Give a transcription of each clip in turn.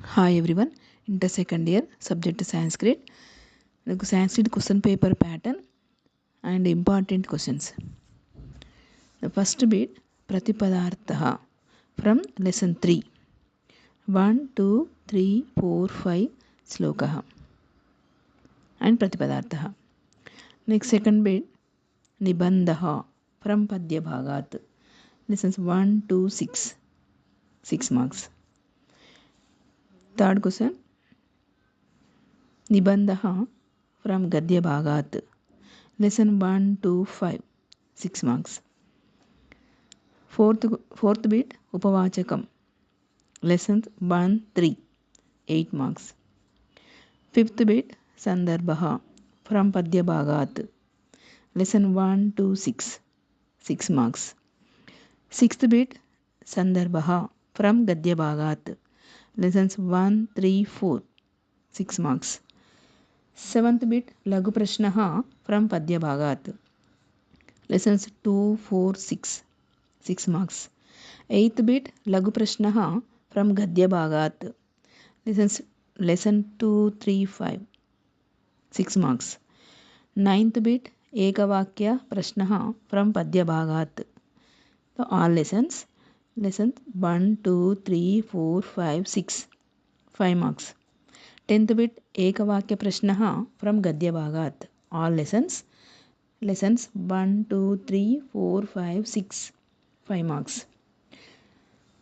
Hi everyone, inter second year, subject Sanskrit. The Sanskrit question paper pattern and important questions. The first bit, Pratipadartha from lesson 3. 1, 2, 3, 4, 5 slokaha and Pratipadartha. Next second bit, Nibandha from Padya Bhagat. Lessons 1, 2, 6. 6 marks. Third question, Nibandha from Gadya Bhagat. Lesson 1, 2, 5. 6 marks. Fourth bit, Upavachakam. Lessons 1, 3. 8 marks. Fifth bit, Sandarbha from Padya Bhagat. Lesson 1, 2, 6. 6 marks. Sixth bit, Sandarbha from Gadya Bhagat. Lessons 1, 3, 4. 6 marks. Seventh bit, Lagu Prashnaha from Padya Bhagat. Lessons 2, 4, 6. 6 marks. Eighth bit, Lagu Prashnaha from Gadya Bhagat. Lesson 2, 3, 5. 6 marks. Ninth bit, Ekavakya Prashnaha from Padya Bhagat. So all lessons 1, 2, 3, 4, 5, 6. 5 marks. 10th bit, Ekavakya Prashnaha from Gadya Bhagat. All lessons 1, 2, 3, 4, 5, 6. 5 marks.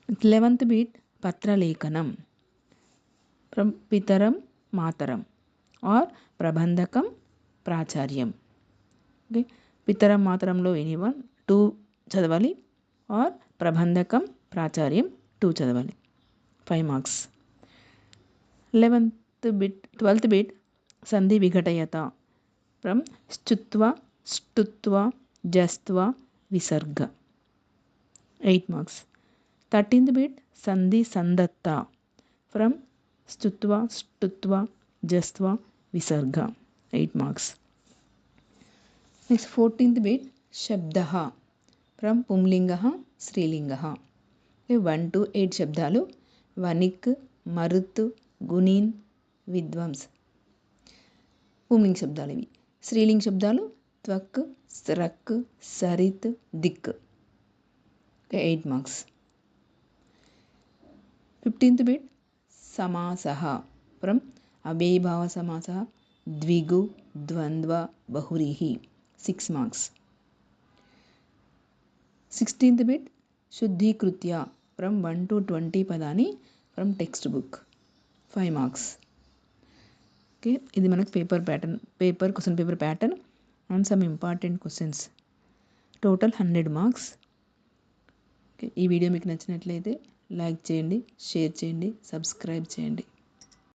11th bit, Patra Lekanam from Pitaram Mataram or Prabandhakam Pracharyam. Okay. Pitaram Mataramlo anyone 2 chadavali or Prabandhakam Pracharyam 2 chadavali. 5 marks. 12th bit, Sandhi Vigatayata from Stutva, Stutva, Jastva, Visarga. 8 marks. 13th bit, Sandhi Sandatta from Stutva, Stutva, Jastva, Visarga. 8 marks. Next 14th bit, Shabdaha from Pumlingaha, Srilingaha. 1 to 8 శబ్దాలు వనిక్, మరుత్, గుణీన్, విద్వాంస్. పుంలింగ శబ్దాలు ఇవి. స్త్రీలింగ శబ్దాలు త్వక్, స్రక్, సరిత్, దిక్. 8 marks. 15th bit సమాసః ఫ్రమ్ అవ్యయీభావ సమాసః, ద్విగు, ద్వంద్వ, బహువ్రీహి. 6 మార్క్స్. 16th బిట్ శుద్ధీకృత్య ఫ్రమ్ 1 to 20 పదాన్ని from textbook. 5 marks. Okay, ఇది మనకు question paper pattern and some important questions. Total 100 marks. Okay, ఈ వీడియో మీకు నచ్చినట్లయితే లైక్ చేయండి, షేర్ చేయండి, సబ్స్క్రైబ్ చేయండి.